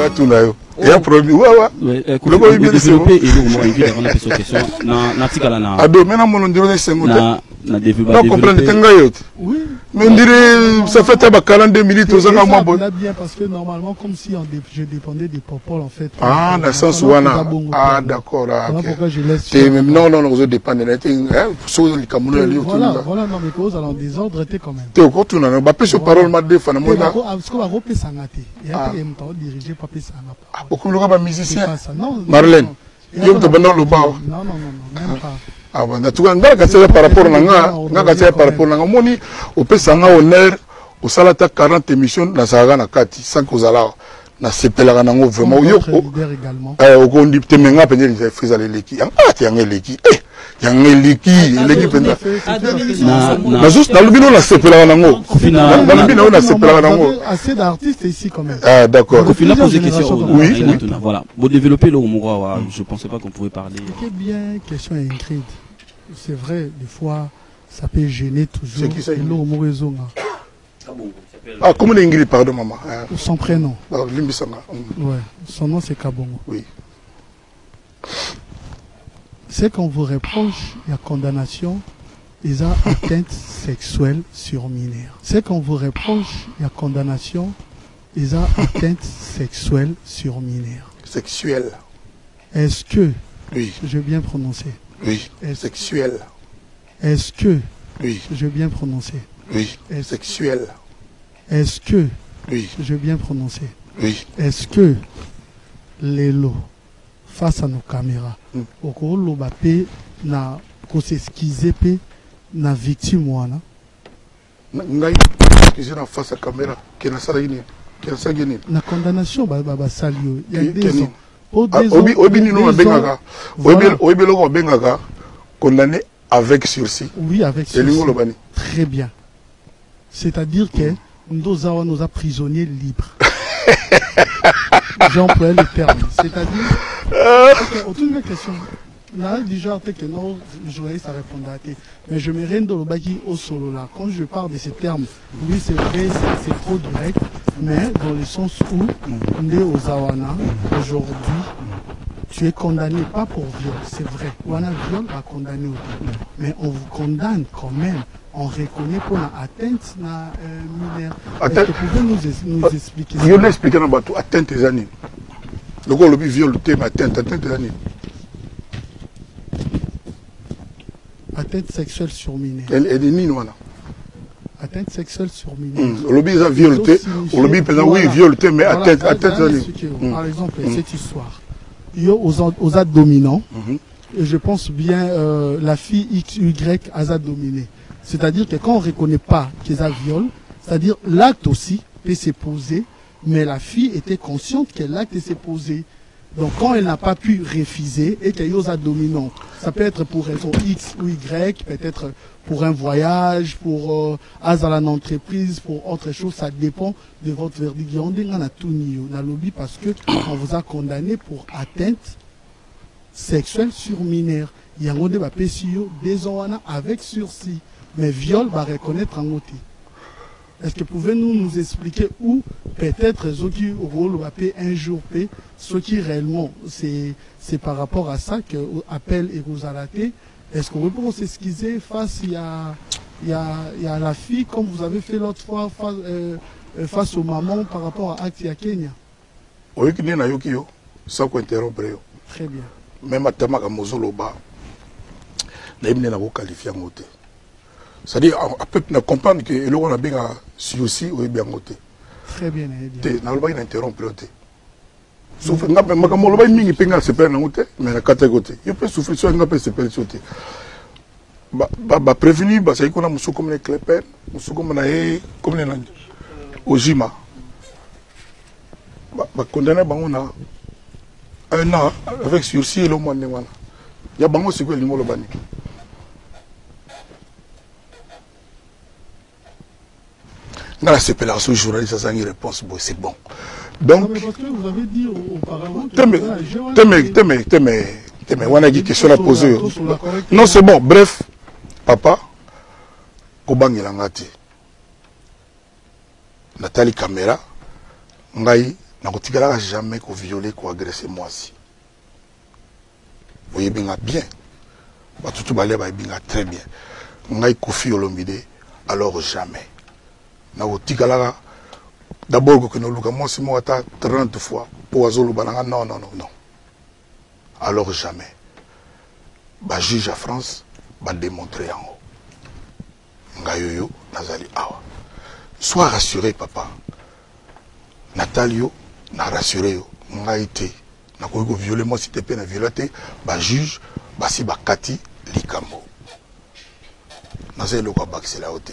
tout là. Il y a problème. Ouais. Développer et nous on invite avant la question. Na tika là na. Ado maintenant mon ndiro sengo. Na développer. Non comprendre tengayo. Oui. Mais on dirait ça fait tabac 42 minutes aux ans moi bon. Bien parce que normalement comme si je dépendais des popol en fait. Ah dans le sens où ah d'accord. Voilà pourquoi je laisse. Non vous dépendez de sur le Cameroun. Voilà non mais cause alors désordre était quand même. Tu au tu na ba pèse parole ma défendre moi là. Parce qu'on va repérer sangaté. Il y a un temps dirigé pas pèse sangaté. Beaucoup de gens musiciens. Marlène. Yo te bando le bao. Non même pas. Ah bon, en tout cas, par rapport à moni, au Pessanga honneur, au Salata 40 émissions, dans Saga Nakati, sans cause à la, na sepela nango vraiment yo. Au Gondi Temenga Penel, il fait les leki. Ah, tiens, les leki. Leki Penel. Na juste dans le bino, la sepela nango. Dans le bino, la sepela nango. Assez d'artistes ici quand même. Ah, d'accord. Au final, pose des questions. Oui. Voilà. Pour développer le Mouroua, je pensais pas qu'on pouvait parler. C'est bien, question Ingrid. C'est vrai, des fois, ça peut gêner toujours. C'est qui ça? Ah, comment Ingrid, pardon, maman? Son prénom. Limbisanga. Ouais, son nom c'est Kabongo. Oui. C'est qu'on vous reproche la condamnation des atteintes sexuelles sur mineurs. C'est qu'on vous reproche la condamnation des atteintes sexuelles sur mineurs. Sexuelle. Est-ce que, oui, je vais bien prononcer. Oui, sexuel. Est-ce que, oui, je vais bien prononcer. Oui, sexuel. Est-ce que, oui, je vais bien prononcer. Oui. Est-ce que les lots face à nos caméras, au cours de l'obapé, na s'excuser pe na victime wana. Ngai, qui na face à caméra, qui na salini, qui na sagini. Na condamnation ba salio. Il y a des ans. Obi ni no bengaga. Obi loko bengaga condamné avec sursis. Oui, avec sursis. Très bien. C'est-à-dire que nous avons prisonniers libres. J'emploie le terme. C'est-à-dire, autour de la question, là, déjà, que non, journaliste a répondu à tes. Mais je me rends dans le baki au solo là. Quand je parle de ces termes, oui, c'est vrai, c'est trop direct, mais dans le sens où, Ndé Ozawana, aujourd'hui, tu es condamné pas pour viol, c'est vrai. Wana viol a condamné aussi. Mais on vous condamne quand même. On reconnaît pour l'atteinte na mineur. Est-ce que vous pouvez nous expliquer ça? Je vais expliquer dans atteinte des années. Le gars, le viol, le thème atteinte des années. Atteinte sexuelle sur mineur. Elle est née, voilà. Atteinte sexuelle sur mineur. Le lobby a violé, le lobby peut oui violé, mais atteinte des années. Par exemple, cette histoire. Il y a aux ad dominants. Et je pense bien la fille XY a dominé. C'est-à-dire que quand on ne reconnaît pas qu'ils a viol, c'est-à-dire l'acte aussi peut se poser, mais la fille était consciente que l'acte s'est posé. Donc quand elle n'a pas pu refuser et qu'il y a dominant, ça peut être pour raison X ou Y, peut-être pour un voyage, pour à l'entreprise, pour autre chose, ça dépend de votre verdict. On a tout nié, on a lobby parce que on vous a condamné pour atteinte sexuelle sur mineur. Il y a un débat des ans avec sursis. Mais viol va reconnaître en côté. Est-ce que pouvez-nous nous expliquer où peut-être ceux qui rôle un jour ce qui réellement c'est par rapport à ça que appelle et vous arrêtez. Est-ce qu'on peut s'excuser face il y a la fille comme vous avez fait l'autre fois face aux mamans par rapport à Acte à Kenya? Oui, qui n'est pas yo sans interrompre. Très bien. Même à Tamaka Mozoloba, n'aime pas qualifier en côté. C'est-à-dire, on peut comprendre que l'on a bien su aussi ou bien côté. Très bien. N'a pas interrompre côté. Sauf que quand on a mis penga se perd côté, mais la catégorie. Il peut souffrir sur un peu se perd côté. Bah prévenir, bah c'est qu'on a monsieur comme les clépères, monsieur comme on a comme les Ojima. Bah condamné bah on a un an avec sursis et le mois de voilà. Il y a bah moi c'est quoi le mot le bani. Dans la séparation journaliste, ça a une réponse, c'est bon. Donc, mais parce que vous avez dit auparavant on a dit question à poser. Non, c'est bon. Bref, papa, Kobang Langati, Nathalie Caméra, Ngai, nakotikalaka jamais ko violer ko agresser mwasi. Voyez bien bien. Batutu balé ba binga très bien. Ngai Kofi Olomide alors jamais. Nakotikalaka d'abord que nous luka mwasi mo ata 30 fois pour azolo bananga non. Alors jamais. Ba juge à France ba démontrer en haut. Ngayoyo nazali awa. Sois rassuré papa. Natalio na rassuré yo ngaité na ko violer moi si te pe na violer ba juge ba si ba kati likambo. Nazali ko bakisela ote.